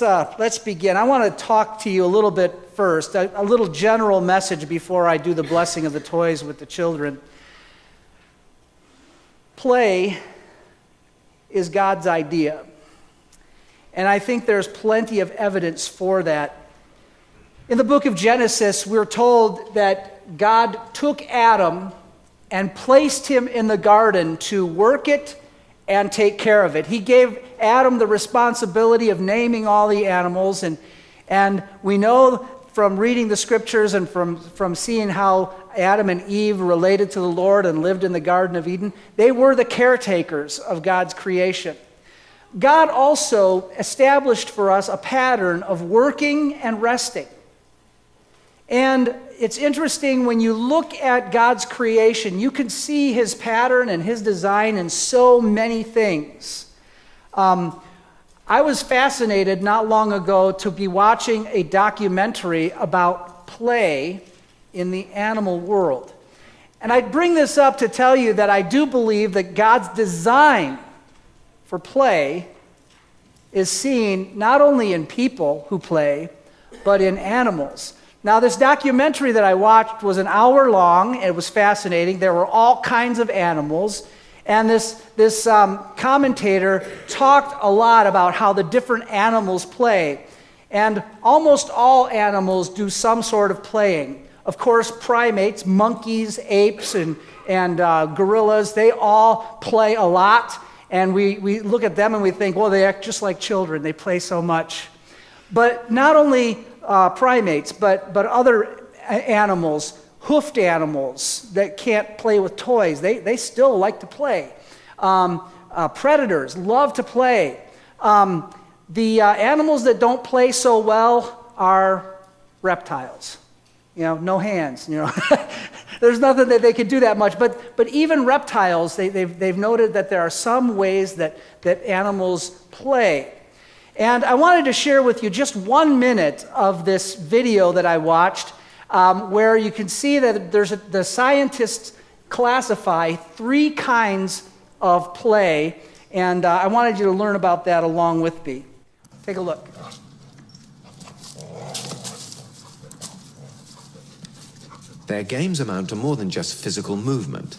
let's begin. I want to talk to you a little bit first, a little general message before I do the blessing of the toys with the children. Play is God's idea, and I think there's plenty of evidence for that. In the book of Genesis, we're told that God took Adam and placed him in the garden to work it and take care of it. He gave Adam the responsibility of naming all the animals, and we know from reading the scriptures and from seeing how Adam and Eve related to the Lord and lived in the Garden of Eden, they were the caretakers of God's creation. God also established for us a pattern of working and resting. And it's interesting when you look at God's creation, you can see his pattern and his design in so many things. I was fascinated not long ago to be watching a documentary about play in the animal world. And I bring this up to tell you that I do believe that God's design for play is seen not only in people who play, but in animals. Now, this documentary that I watched was an hour long. It was fascinating. There were all kinds of animals. And this commentator talked a lot about how the different animals play. And almost all animals do some sort of playing. Of course, primates, monkeys, apes, and gorillas, they all play a lot. And we look at them and we think, well, they act just like children. They play so much. But not only primates, but other animals, hoofed animals that can't play with toys, they still like to play. Predators love to play. The animals that don't play so well are reptiles. No hands. There's nothing that they can do that much. But even reptiles, they've noted that there are some ways that animals play. And I wanted to share with you just 1 minute of this video that I watched, where you can see that the scientists classify 3 kinds of play, and I wanted you to learn about that along with me. Take a look. Their games amount to more than just physical movement.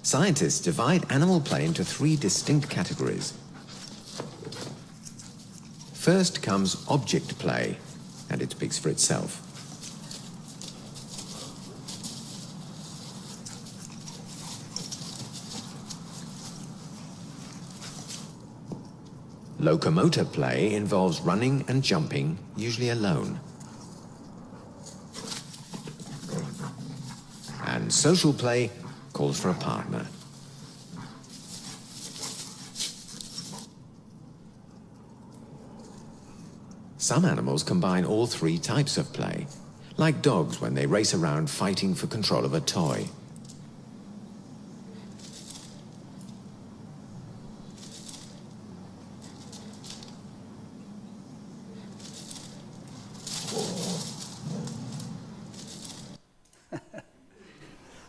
Scientists divide animal play into 3 distinct categories. First comes object play, and it speaks for itself. Locomotor play involves running and jumping, usually alone. And social play calls for a partner. Some animals combine all 3 types of play, like dogs when they race around fighting for control of a toy.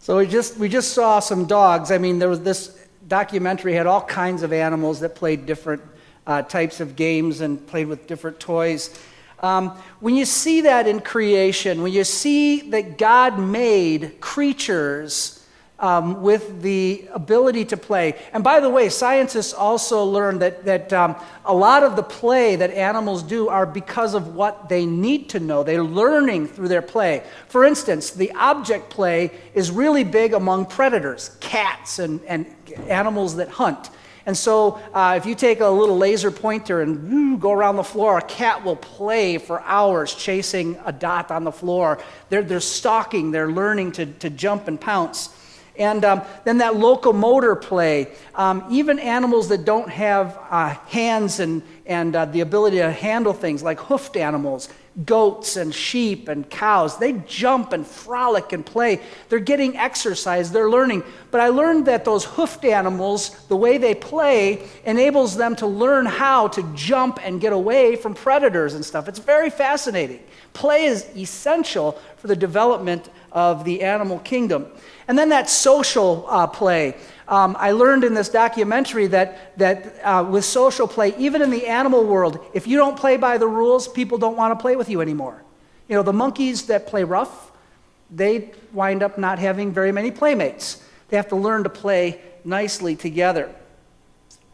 So we just saw some dogs. I mean, there was this documentary had all kinds of animals that played different types of games and played with different toys. When you see that in creation, when you see that God made creatures with the ability to play, and by the way, scientists also learned that a lot of the play that animals do are because of what they need to know. They're learning through their play. For instance, the object play is really big among predators, cats and animals that hunt. And so if you take a little laser pointer and go around the floor, a cat will play for hours chasing a dot on the floor. They're stalking, they're learning to jump and pounce. And then that locomotor play, even animals that don't have hands and the ability to handle things like hoofed animals, goats and sheep and cows. They jump and frolic and play. They're getting exercise, they're learning. But I learned that those hoofed animals, the way they play, enables them to learn how to jump and get away from predators and stuff. It's very fascinating. Play is essential for the development of the animal kingdom. And then that social play. I learned in this documentary that with social play, even in the animal world, if you don't play by the rules, people don't want to play with you anymore. You know, the monkeys that play rough, they wind up not having very many playmates. They have to learn to play nicely together.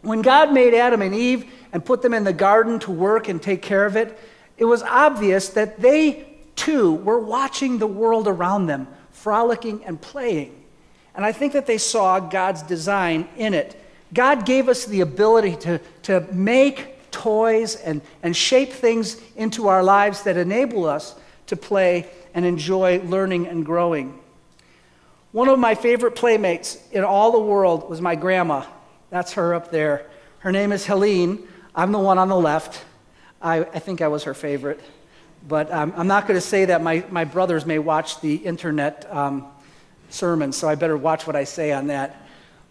When God made Adam and Eve and put them in the garden to work and take care of it, it was obvious that they too were watching the world around them, frolicking and playing. And I think that they saw God's design in it. God gave us the ability to make toys and shape things into our lives that enable us to play and enjoy learning and growing. One of my favorite playmates in all the world was my grandma. That's her up there. Her name is Helene. I'm the one on the left. I think I was her favorite. But I'm not going to say that. My brothers may watch the internet sermon, so I better watch what I say on that.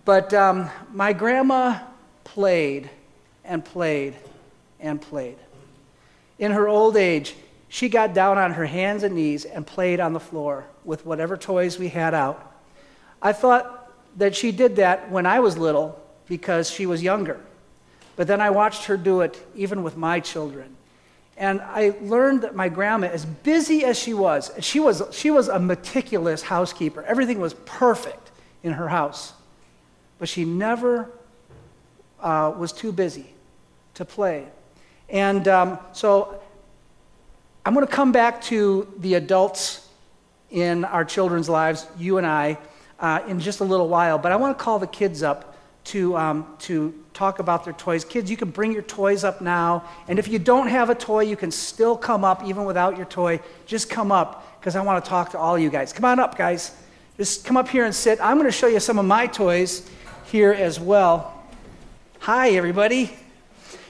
But my grandma played and played and played. In her old age, she got down on her hands and knees and played on the floor with whatever toys we had out. I thought that she did that when I was little because she was younger. But then I watched her do it even with my children. And I learned that my grandma, as busy as she was a meticulous housekeeper. Everything was perfect in her house. But she never was too busy to play. And so I'm going to come back to the adults in our children's lives, you and I, in just a little while. But I want to call the kids up to talk about their toys. Kids, you can bring your toys up now. And if you don't have a toy, you can still come up even without your toy. Just come up because I want to talk to all you guys. Come on up, guys. Just come up here and sit. I'm going to show you some of my toys here as well. Hi, everybody.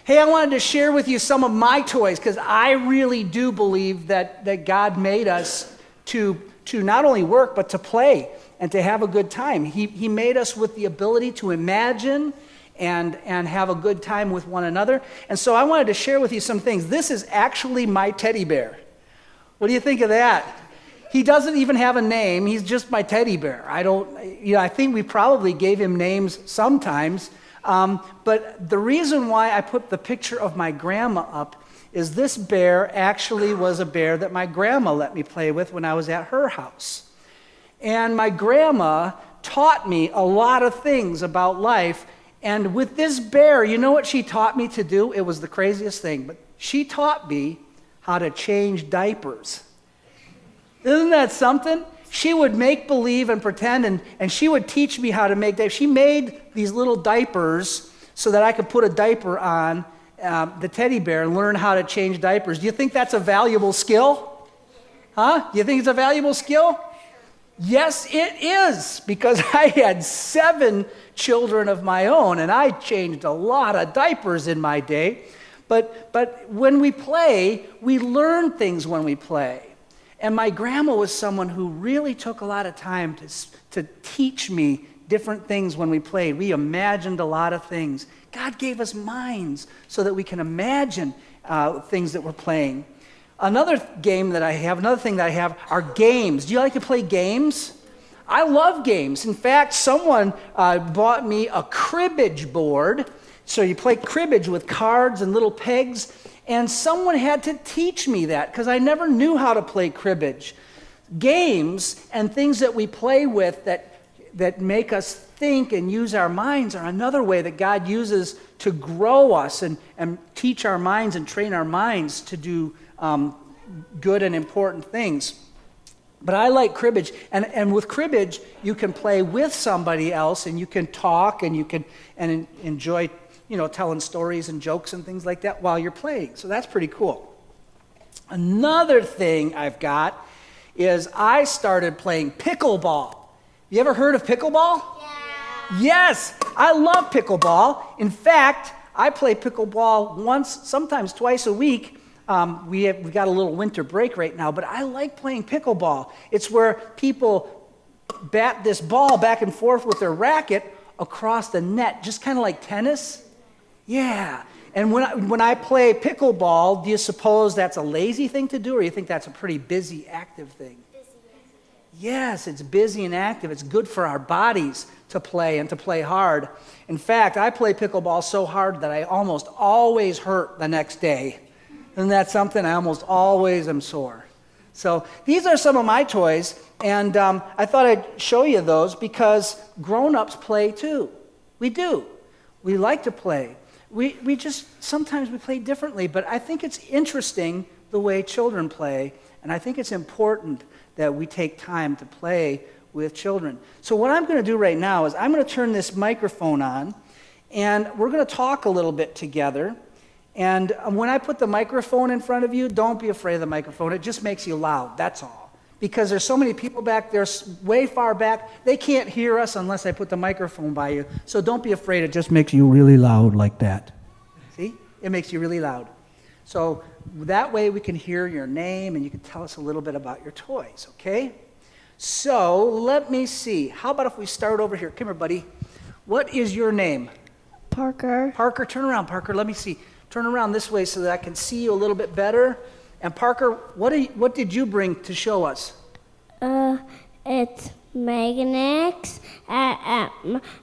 Hey, I wanted to share with you some of my toys because I really do believe that God made us to not only work, but to play and to have a good time. He made us with the ability to imagine and have a good time with one another. And so I wanted to share with you some things. This is actually my teddy bear. What do you think of that? He doesn't even have a name. He's just my teddy bear. I think we probably gave him names sometimes. But the reason why I put the picture of my grandma up is this bear actually was a bear that my grandma let me play with when I was at her house. And my grandma taught me a lot of things about life. And with this bear, you know what she taught me to do? It was the craziest thing. But she taught me how to change diapers. Isn't that something? She would make believe and pretend, and she would teach me how to make diapers. She made these little diapers so that I could put a diaper on the teddy bear and learn how to change diapers. Do you think that's a valuable skill? Huh? Do you think it's a valuable skill? Yes, it is, because I had 7 children of my own, and I changed a lot of diapers in my day. But when we play, we learn things when we play. And my grandma was someone who really took a lot of time to teach me different things when we played. We imagined a lot of things. God gave us minds so that we can imagine things that we're playing. Another thing that I have are games. Do you like to play games? I love games. In fact, someone bought me a cribbage board. So you play cribbage with cards and little pegs. And someone had to teach me that because I never knew how to play cribbage. Games and things that we play with that make us think and use our minds are another way that God uses to grow us and teach our minds and train our minds to do good and important things. But I like cribbage. And with cribbage, you can play with somebody else and you can talk and you can enjoy telling stories and jokes and things like that while you're playing. So that's pretty cool. Another thing I've got is I started playing pickleball. You ever heard of pickleball? Yeah. Yes, I love pickleball. In fact, I play pickleball once, sometimes twice a week. We've got a little winter break right now, but I like playing pickleball. It's where people bat this ball back and forth with their racket across the net, just kind of like tennis. Yeah. And when I play pickleball, do you suppose that's a lazy thing to do, or you think that's a pretty busy, active thing? Yes, it's busy and active. It's good for our bodies to play and to play hard. In fact, I play pickleball so hard that I almost always hurt the next day. Isn't that something? I almost always am sore. So these are some of my toys, and I thought I'd show you those because grown-ups play too. We do. We like to play. We just, sometimes we play differently, but I think it's interesting the way children play, and I think it's important that we take time to play with children. So what I'm going to do right now is I'm going to turn this microphone on, and we're going to talk a little bit together. And when I put the microphone in front of you, don't be afraid of the microphone. It just makes you loud, that's all. Because there's so many people back there, way far back, they can't hear us unless I put the microphone by you. So don't be afraid, it just makes you really loud like that. See? It makes you really loud. So that way we can hear your name and you can tell us a little bit about your toys, okay? So let me see. How about if we start over here? Come here, buddy. What is your name? Parker. Parker, turn around, Parker. Let me see. Turn around this way so that I can see you a little bit better. And Parker, what did you bring to show us? It's magnets at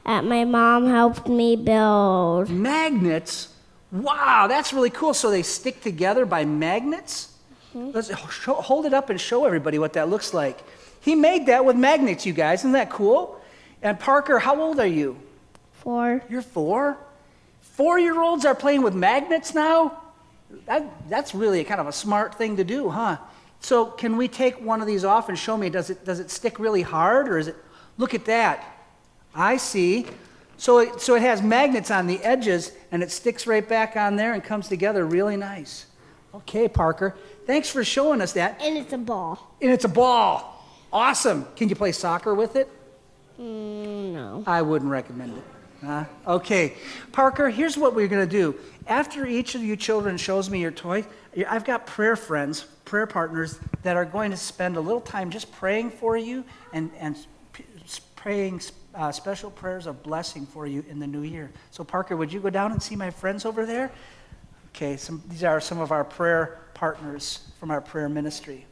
my mom helped me build. Magnets? Wow, that's really cool. So they stick together by magnets? Mm-hmm. Let's hold it up and show everybody what that looks like. He made that with magnets, you guys. Isn't that cool? And Parker, how old are you? 4. You're 4? 4-year-olds are playing with magnets now? That's really kind of a smart thing to do, huh? So can we take one of these off and show me, does it stick really hard, or is it, look at that. I see. So it has magnets on the edges, and it sticks right back on there and comes together really nice. Okay, Parker. Thanks for showing us that. And it's a ball. And it's a ball. Awesome. Can you play soccer with it? No. I wouldn't recommend it. Okay. Parker, here's what we're going to do. After each of you children shows me your toy, I've got prayer friends, prayer partners that are going to spend a little time just praying for you and praying special prayers of blessing for you in the new year. So Parker, would you go down and see my friends over there? Okay, these are some of our prayer partners from our prayer ministry.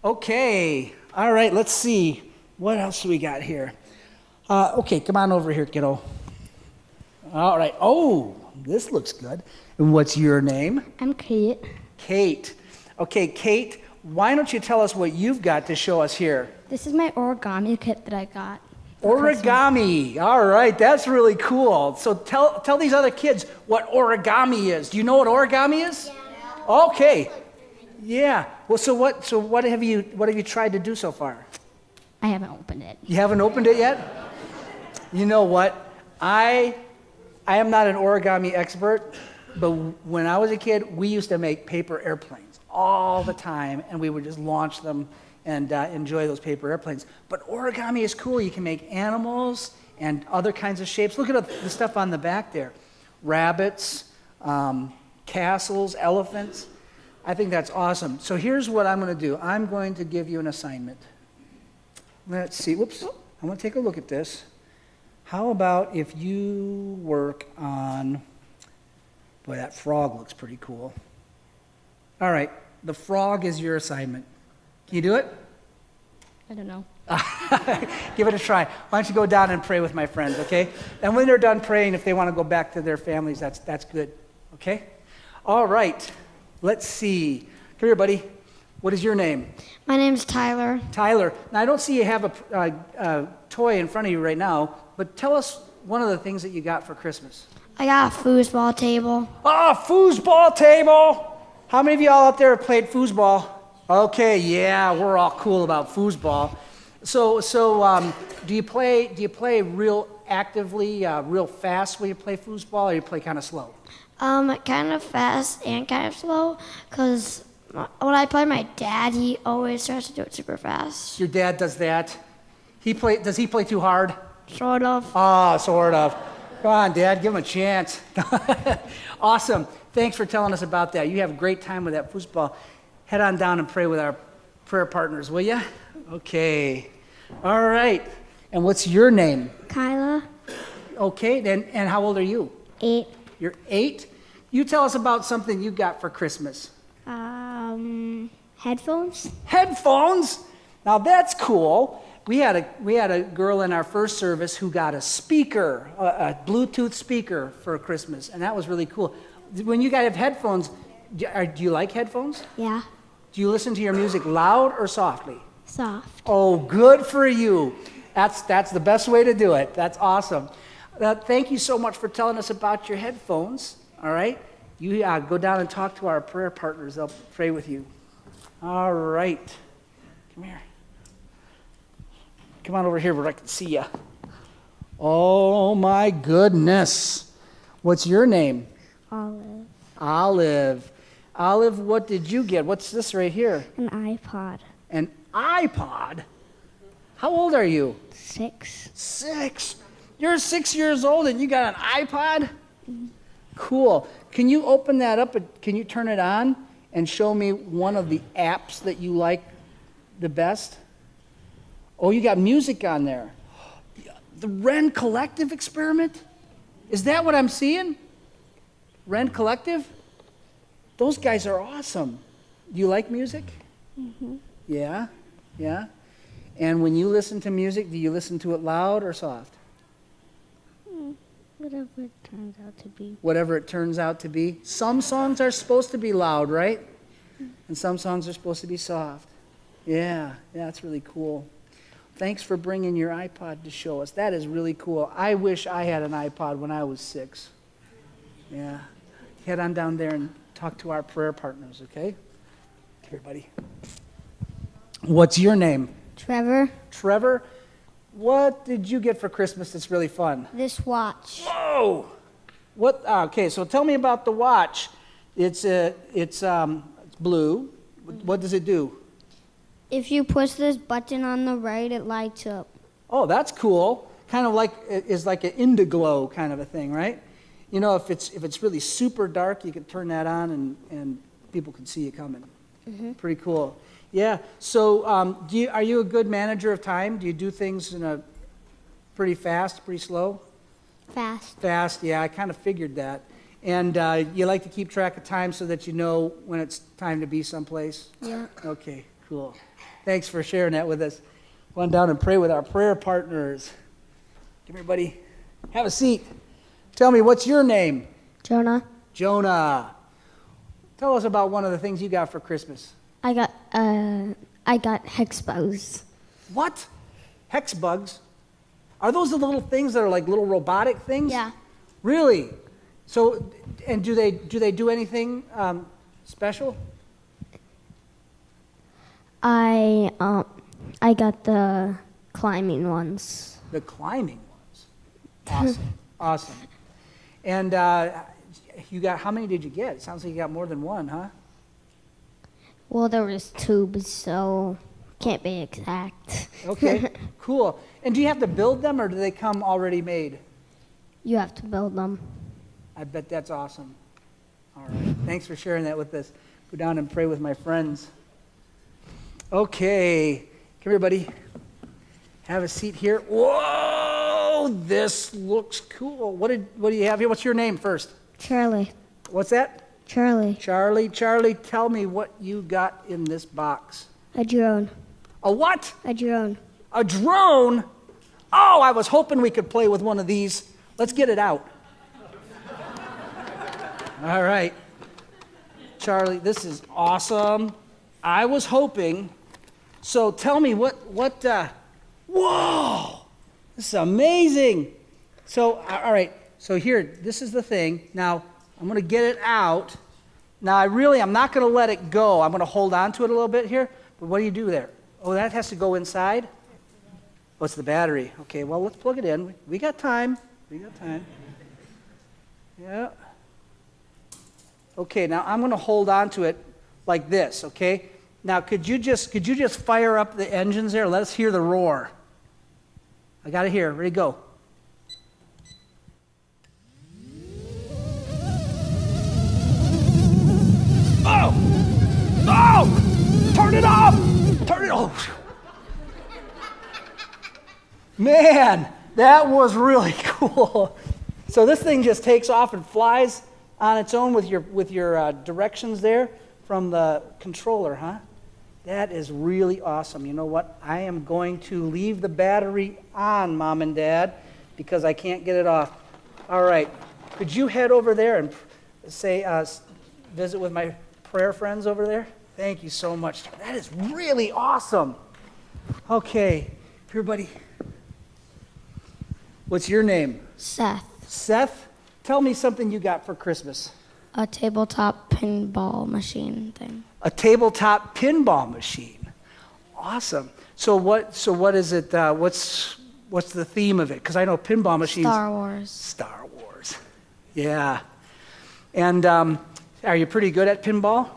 Okay, all right, let's see. What else do we got here? Okay, come on over here, kiddo. All right. Oh, this looks good. And what's your name? I'm Kate. Kate. Okay, Kate, why don't you tell us what you've got to show us here? This is my origami kit that I got. Origami. All right, that's really cool. So tell these other kids what origami is. Do you know what origami is? Yeah. Okay. Yeah. Well, so what have you tried to do so far? I haven't opened it. You haven't opened it yet? You know what? I am not an origami expert, but when I was a kid, we used to make paper airplanes all the time, and we would just launch them and enjoy those paper airplanes. But origami is cool. You can make animals and other kinds of shapes. Look at the stuff on the back there. Rabbits, castles, elephants. I think that's awesome. So here's what I'm going to do. I'm going to give you an assignment. Let's see. Whoops. I want to take a look at this. How about if you work on, boy, that frog looks pretty cool. All right, the frog is your assignment. Can you do it? I don't know. Give it a try. Why don't you go down and pray with my friends, okay? And when they're done praying, if they want to go back to their families, that's good, okay? All right, let's see. Come here, buddy. What is your name? My name's Tyler. Tyler. Now, I don't see you have a toy in front of you right now, but tell us one of the things that you got for Christmas. I got a foosball table. Oh, foosball table! How many of y'all out there have played foosball? Okay, yeah, we're all cool about foosball. So, do you play real actively, real fast when you play foosball, or you play kind of slow? Kind of fast and kind of slow, because when I play my dad, he always tries to do it super fast. Your dad does that? Does he play too hard? Sort of. Ah, sort of. Come on, Dad, give him a chance. Awesome. Thanks for telling us about that. You have a great time with that foosball. Head on down and pray with our prayer partners, will you? Okay. All right. And what's your name? Kyla, Okay. And how old are you? 8. You're 8. You tell us about something you got for Christmas. Headphones. Headphones. Now that's cool. We had a girl in our first service who got a speaker, a Bluetooth speaker for Christmas, and that was really cool. When you guys have headphones, do you like headphones? Yeah. Do you listen to your music loud or softly? Soft. Oh, good for you. That's the best way to do it. That's awesome. Thank you so much for telling us about your headphones. All right? You go down and talk to our prayer partners. They'll pray with you. All right. Come here. Come on over here where I can see you. Oh, my goodness. What's your name? Olive. Olive. Olive, what did you get? What's this right here? An iPod. An iPod? How old are you? 6. 6. You're 6 years old and you got an iPod? Cool. Can you open that up? Can you turn it on and show me one of the apps that you like the best? Oh, you got music on there. The Ren Collective experiment? Is that what I'm seeing? Ren Collective? Those guys are awesome. Do you like music? Mm-hmm. Yeah? Yeah? And when you listen to music, do you listen to it loud or soft? Whatever it turns out to be. Whatever it turns out to be. Some songs are supposed to be loud, right? And some songs are supposed to be soft. Yeah, that's really cool. Thanks for bringing your iPod to show us. That is really cool. I wish I had an iPod when I was 6. Yeah. Head on down there and talk to our prayer partners, okay? Here, buddy. What's your name? Trevor, Trevor. What did you get for Christmas that's really fun? this watch. Whoa! What? Okay, so tell me about the watch. It's blue. What does it do? If you push this button on the right, it lights up. Oh, that's cool. Kind of like is like an Indiglow kind of a thing, right? You know, if it's really super dark, you can turn that on and people can see you coming. Mm-hmm. Pretty cool. Yeah. So, are you a good manager of time? Do you do things in a pretty fast, pretty slow? Fast. Fast. Yeah, I kind of figured that. And you like to keep track of time so that you know when it's time to be someplace? Yeah. Okay, cool. Thanks for sharing that with us. Go on down and pray with our prayer partners. Come here, buddy. Have a seat. Tell me, what's your name? Jonah, Jonah. Tell us about one of the things you got for Christmas. I got hex bugs. What? Hex bugs? Are those the little things that are like little robotic things? Yeah. Really? So, and do they do anything special? I got the climbing ones. The climbing ones. Awesome. Awesome. And you got, how many did you get? It sounds like you got more than one, huh? Well, there was tubes, so can't be exact. Okay, cool. And do you have to build them, or do they come already made? You have to build them. I bet that's awesome. All right. Thanks for sharing that with us. Go down and pray with my friends. Okay. Come here, buddy. Have a seat here. Whoa! This looks cool. What do you have here? What's your name first? Charlie. What's that? Charlie. Charlie. Charlie, tell me what you got in this box. A drone. A what? A drone. A drone? Oh, I was hoping we could play with one of these. Let's get it out. All right. Charlie, this is awesome. I was hoping. So tell me whoa, this is amazing. So, all right, so here, this is the thing. Now, I'm going to get it out. Now, I'm not going to let it go. I'm going to hold on to it a little bit here. But what do you do there? Oh, that has to go inside? Oh, it's the battery. Okay, well, let's plug it in. We got time. Yeah. Okay, now I'm going to hold on to it like this, okay? Now, could you just fire up the engines there? Let us hear the roar. I got it here. Ready, go. it off! Turn it off! Man, that was really cool. So this thing just takes off and flies on its own with your directions there from the controller, huh? That is really awesome. You know what? I am going to leave the battery on, Mom and Dad, because I can't get it off. All right. Could you head over there and say, visit with my prayer friends over there? Thank you so much. That is really awesome. Okay. Here, buddy. What's your name? Seth, Seth? Tell me something you got for Christmas. a tabletop pinball machine thing. A tabletop pinball machine. Awesome. So what is it? What's the theme of it? Because I know pinball machines. Star Wars. Star Wars. Yeah. And are you pretty good at pinball?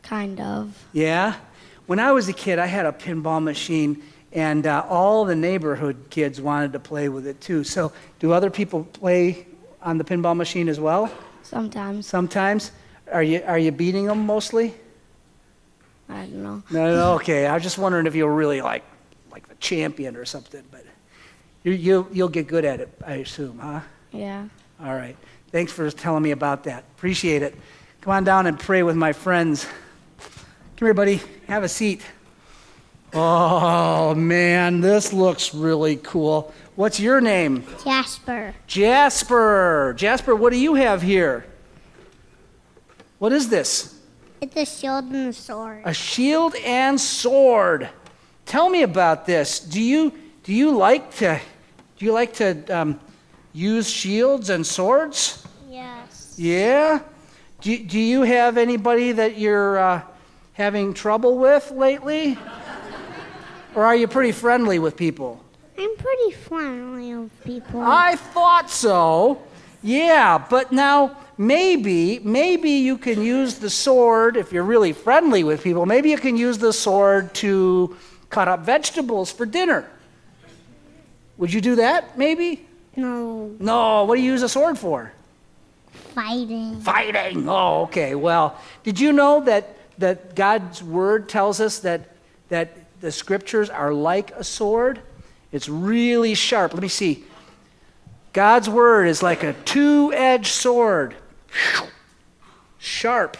Kind of. Yeah. When I was a kid, I had a pinball machine, and all the neighborhood kids wanted to play with it too. So do other people play on the pinball machine as well? Sometimes. Sometimes. Are you beating them mostly? I don't know. No, okay. I was just wondering if you were really like the champion or something, but you'll get good at it, I assume, huh? Yeah. All right. Thanks for telling me about that. Appreciate it. Come on down and pray with my friends. Come here, buddy. Have a seat. Oh, man, this looks really cool. What's your name? Jasper. Jasper. Jasper, what do you have here? What is this? It's a shield and a sword. A shield and sword. Tell me about this. Do you like to use shields and swords? Yes. Yeah. Do you have anybody that you're having trouble with lately? Or are you pretty friendly with people? I'm pretty friendly with people. I thought so. Yeah, but now maybe you can use the sword if you're really friendly with people. Maybe you can use the sword to cut up vegetables for dinner. Would you do that, maybe? No. No, what do you use a sword for? Fighting. Fighting. Oh, okay. Well, did you know that God's word tells us that the scriptures are like a sword? It's really sharp. Let me see. God's word is like a two-edged sword. Sharp.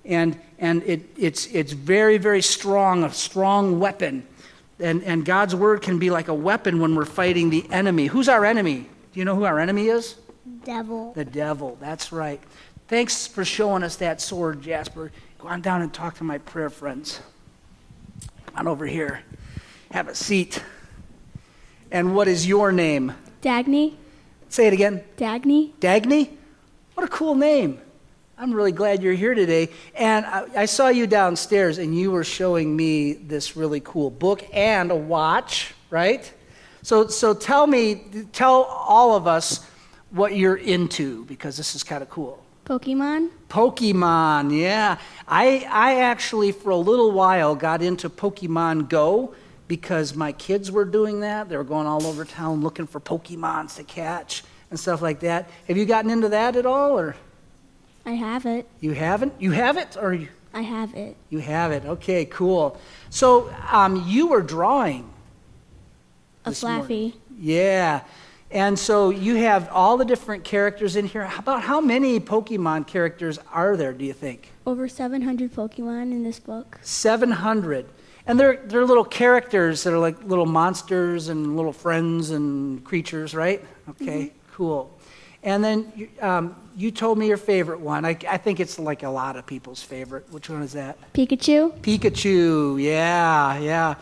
And it's very, very strong, a strong weapon. And God's word can be like a weapon when we're fighting the enemy. Who's our enemy? Do you know who our enemy is? Devil. The devil. That's right. Thanks for showing us that sword, Jasper. Go on down and talk to my prayer friends. Come on over here. Have a seat. And what is your name? Dagny. Say it again. Dagny. Dagny? What a cool name. I'm really glad you're here today. And I saw you downstairs, and you were showing me this really cool book and a watch, right? So tell all of us what you're into, because this is kind of cool. Pokemon. Pokemon, yeah. I actually, for a little while, got into Pokemon Go because my kids were doing that. They were going all over town looking for Pokemons to catch and stuff like that. Have you gotten into that at all, or? I have it. You haven't? You have it, or I have it. you have it? Okay, cool. So you were drawing. A this morning. Flaffy. Yeah. And so you have all the different characters in here. How many Pokemon characters are there, do you think? Over 700 Pokemon in this book. 700. And they're little characters that are like little monsters and little friends and creatures, right? Okay, cool. And then you told me your favorite one. I think it's like a lot of people's favorite. Which one is that? Pikachu. Pikachu, yeah.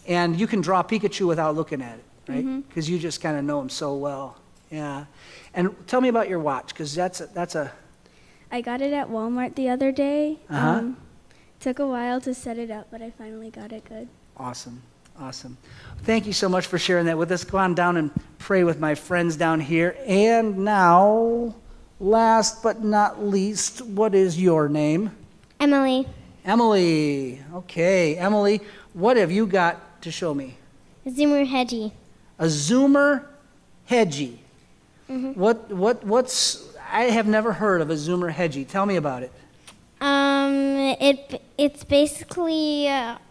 And you can draw Pikachu without looking at it, right? Because you just kind of know him so well. Yeah. And tell me about your watch, because that's a. I got it at Walmart the other day. Uh-huh. Took a while to set it up, but I finally got it good. Awesome. Thank you so much for sharing that with us. Go on down and pray with my friends down here. And now, last but not least, what is your name? Emily. Emily. Okay, Emily, what have you got to show me? Zoomer Hedgie. A Zoomer Hedgie. What's I have never heard of a Zoomer Hedgie. Tell me about it. It's basically it's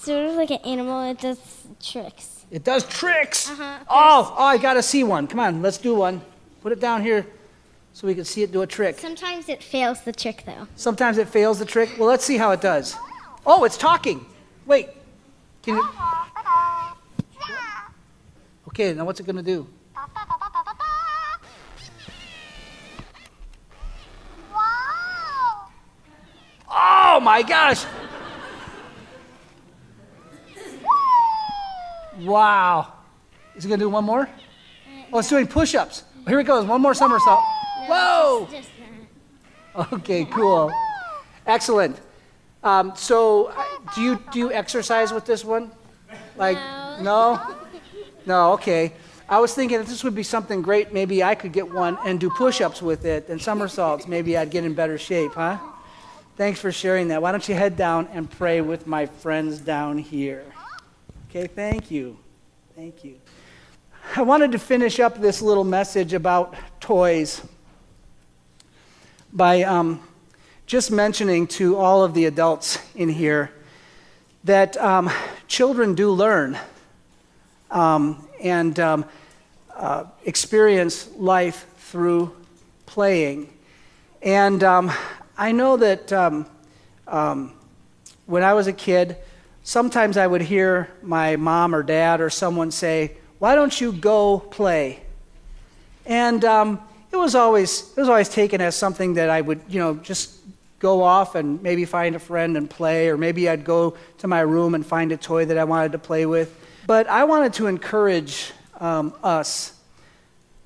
sort of like an animal. It does tricks. It does tricks. Uh-huh. Oh, I got to see one. Come on, let's do one. Put it down here so we can see it do a trick. Sometimes it fails the trick though. Sometimes it fails the trick. Well, let's see how it does. Oh, it's talking. Wait. Can you... Okay, now what's it going to do? Oh my gosh! Wow. Is it going to do one more? Oh, it's doing push-ups. Here it goes. One more somersault. Whoa! Just that. Okay, cool. Excellent. So, do you exercise with this one? Like, no? No, okay. I was thinking that this would be something great. Maybe I could get one and do push-ups with it and somersaults. Maybe I'd get in better shape, huh? Thanks for sharing that. Why don't you head down and pray with my friends down here? Okay, thank you. Thank you. I wanted to finish up this little message about toys by just mentioning to all of the adults in here that children do learn and experience life through playing. And I know that when I was a kid, sometimes I would hear my mom or dad or someone say, "Why don't you go play?" And it was always taken as something that I would, just go off and maybe find a friend and play, or maybe I'd go to my room and find a toy that I wanted to play with. But I wanted to encourage us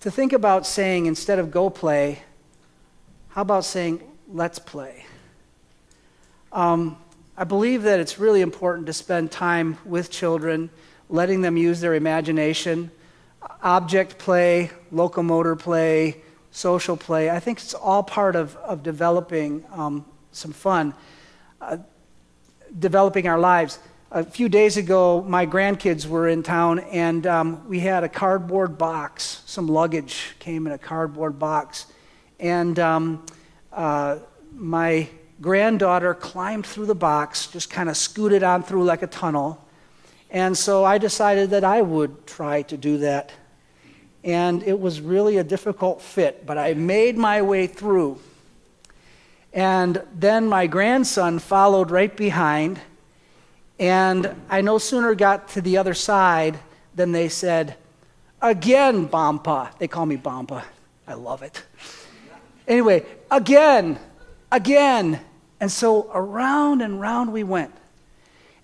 to think about saying, instead of go play, how about saying, let's play? I believe that it's really important to spend time with children, letting them use their imagination, object play, locomotor play, social play. I think it's all part of developing some fun, developing our lives. A few days ago, my grandkids were in town, and we had a cardboard box. Some luggage came in a cardboard box. And my granddaughter climbed through the box, just kind of scooted on through like a tunnel. And so I decided that I would try to do that. And it was really a difficult fit, but I made my way through. And then my grandson followed right behind, and I no sooner got to the other side than they said, "Again, Bampa." They call me Bampa. I love it. Anyway, again. And so around and round we went.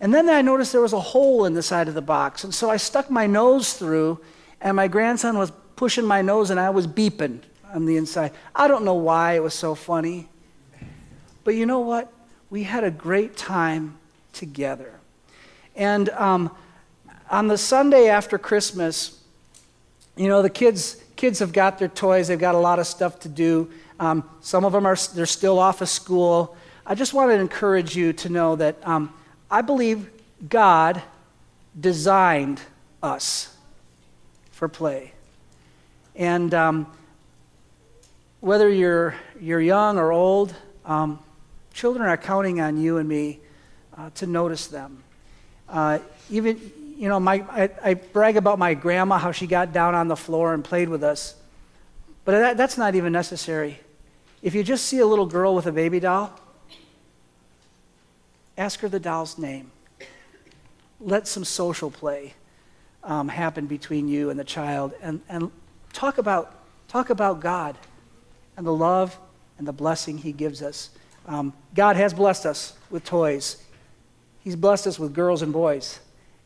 And then I noticed there was a hole in the side of the box, and so I stuck my nose through, and my grandson was pushing my nose, and I was beeping on the inside. I don't know why it was so funny. But you know what? We had a great time together. And on the Sunday after Christmas, the kids have got their toys. They've got a lot of stuff to do. Some of them they're still off of school. I just want to encourage you to know that I believe God designed us for play. And whether you're young or old, children are counting on you and me to notice them. I brag about my grandma, how she got down on the floor and played with us. But that's not even necessary. If you just see a little girl with a baby doll, ask her the doll's name. Let some social play happen between you and the child, and talk about God and the love and the blessing He gives us. God has blessed us with toys. He's blessed us with girls and boys,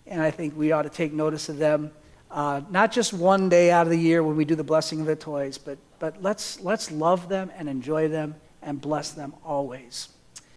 and I think we ought to take notice of them. Not just one day out of the year when we do the blessing of the toys, but let's love them and enjoy them and bless them always.